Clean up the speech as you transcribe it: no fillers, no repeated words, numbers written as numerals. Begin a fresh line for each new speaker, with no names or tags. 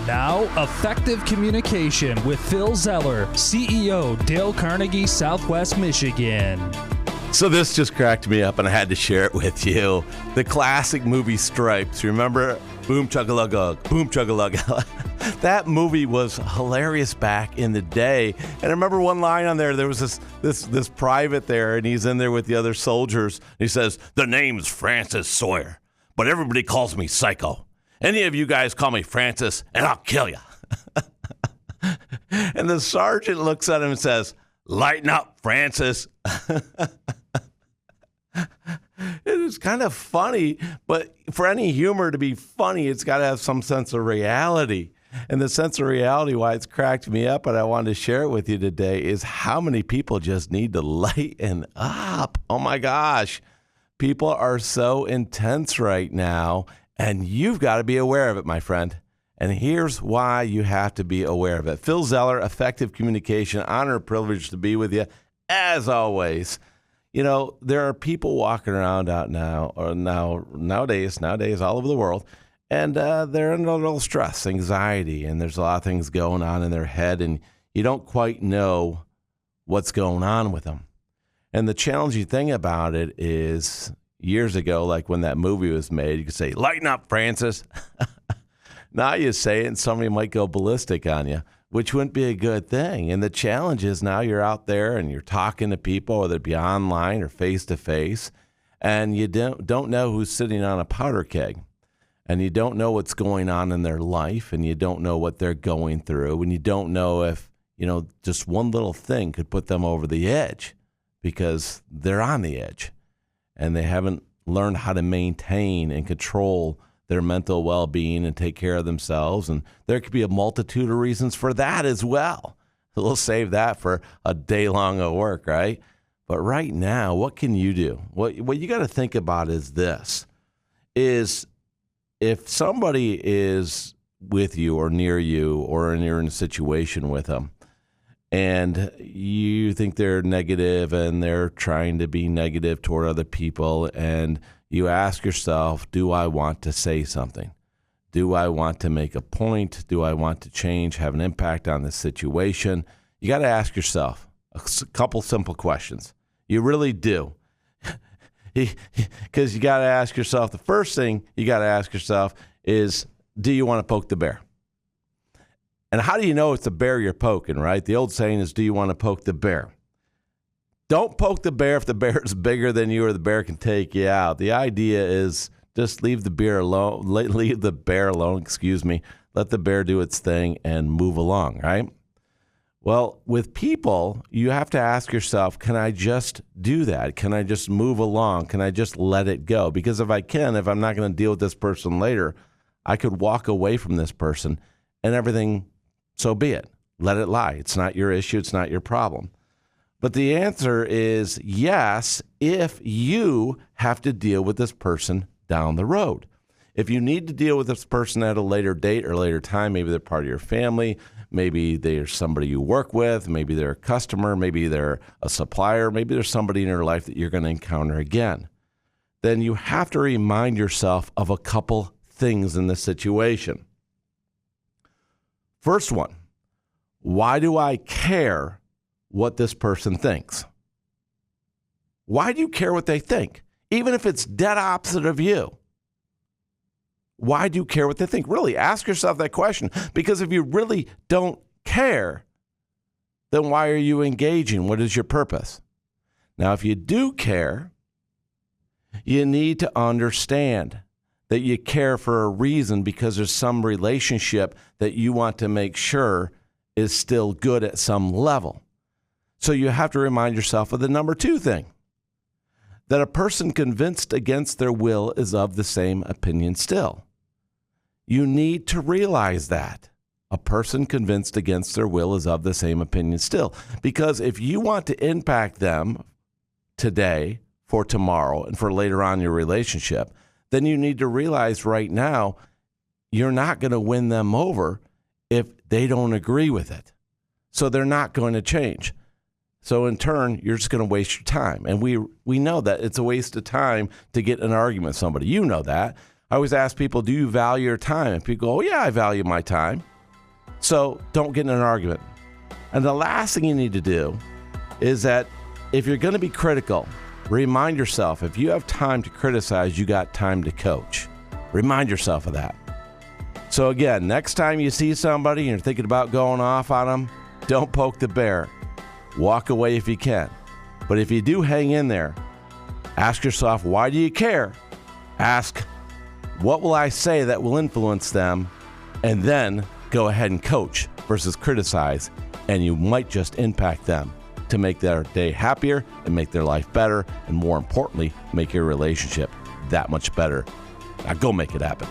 And now, Effective Communication with Phil Zeller, CEO, Dale Carnegie, Southwest Michigan.
So this just cracked me up, and I had to share it with you. The classic movie Stripes. Remember? Boom Chugga-Lugga, Boom Chugga-Lugga. That movie was hilarious back in the day. And I remember one line on there. There was this private there, and he's in there with the other soldiers. He says, "The name's Francis Sawyer, but everybody calls me Psycho. Any of you guys call me Francis, and I'll kill you." And the sergeant looks at him and says, "Lighten up, Francis." It is kind of funny, but for any humor to be funny, it's got to have some sense of reality. And the sense of reality, why it's cracked me up, and I wanted to share it with you today, is how many people just need to lighten up. Oh my gosh. People are so intense right now, and you've got to be aware of it, my friend. And here's why you have to be aware of it. Phil Zeller, Effective Communication, honor and privilege to be with you, as always. You know, there are people walking around out nowadays all over the world, and they're under a little stress, anxiety, and there's a lot of things going on in their head, and you don't quite know what's going on with them. And the challenging thing about it is, years ago, like when that movie was made, you could say, "Lighten up, Francis." Now you say it, and somebody might go ballistic on you, which wouldn't be a good thing. And the challenge is now you're out there and you're talking to people, whether it be online or face-to-face, and you don't know who's sitting on a powder keg. And you don't know what's going on in their life, and you don't know what they're going through, and you don't know if, just one little thing could put them over the edge, because they're on the edge, and they haven't learned how to maintain and control their mental well-being and take care of themselves. And there could be a multitude of reasons for that as well. We'll save that for a day long of work, right? But right now, what can you do? What you got to think about is this, is if somebody is with you or near you, or you're in a situation with them, and you think they're negative and they're trying to be negative toward other people, and you ask yourself, do I want to say something? Do I want to make a point? Do I want to change, have an impact on this situation? You got to ask yourself a couple simple questions. You really do. Because you got to ask yourself, the first thing you got to ask yourself is, do you want to poke the bear? And how do you know it's the bear you're poking, right? The old saying is, do you want to poke the bear? Don't poke the bear if the bear is bigger than you or the bear can take you out. The idea is just leave the bear alone. Leave the bear alone, Let the bear do its thing and move along, right? Well, with people, you have to ask yourself, can I just do that? Can I just move along? Can I just let it go? Because if I'm not going to deal with this person later, I could walk away from this person and everything, so be it. Let it lie. It's not your issue. It's not your problem. But the answer is yes, if you have to deal with this person down the road. If you need to deal with this person at a later date or later time, maybe they're part of your family, maybe they're somebody you work with, maybe they're a customer, maybe they're a supplier, maybe there's somebody in your life that you're going to encounter again, then you have to remind yourself of a couple things in this situation. First one, why do I care what this person thinks? Why do you care what they think? Even if it's dead opposite of you. Why do you care what they think? Really, ask yourself that question. Because if you really don't care, then why are you engaging? What is your purpose? Now, if you do care, you need to understand that you care for a reason, because there's some relationship that you want to make sure is still good at some level. So you have to remind yourself of the number two thing, that a person convinced against their will is of the same opinion still. You need to realize that. A person convinced against their will is of the same opinion still. Because if you want to impact them today, for tomorrow, and for later on in your relationship, then you need to realize right now you're not going to win them over if they don't agree with it. So they're not going to change. So in turn, you're just going to waste your time. And we know that it's a waste of time to get in an argument with somebody. You know that. I always ask people, do you value your time? And people go, oh, yeah, I value my time. So don't get in an argument. And the last thing you need to do is that if you're going to be critical, remind yourself, if you have time to criticize, you got time to coach. Remind yourself of that. So again, next time you see somebody and you're thinking about going off on them, don't poke the bear. Walk away if you can. But if you do hang in there, ask yourself, why do you care? Ask, what will I say that will influence them? And then go ahead and coach versus criticize. And you might just impact them to make their day happier and make their life better. And more importantly, make your relationship that much better. Now go make it happen.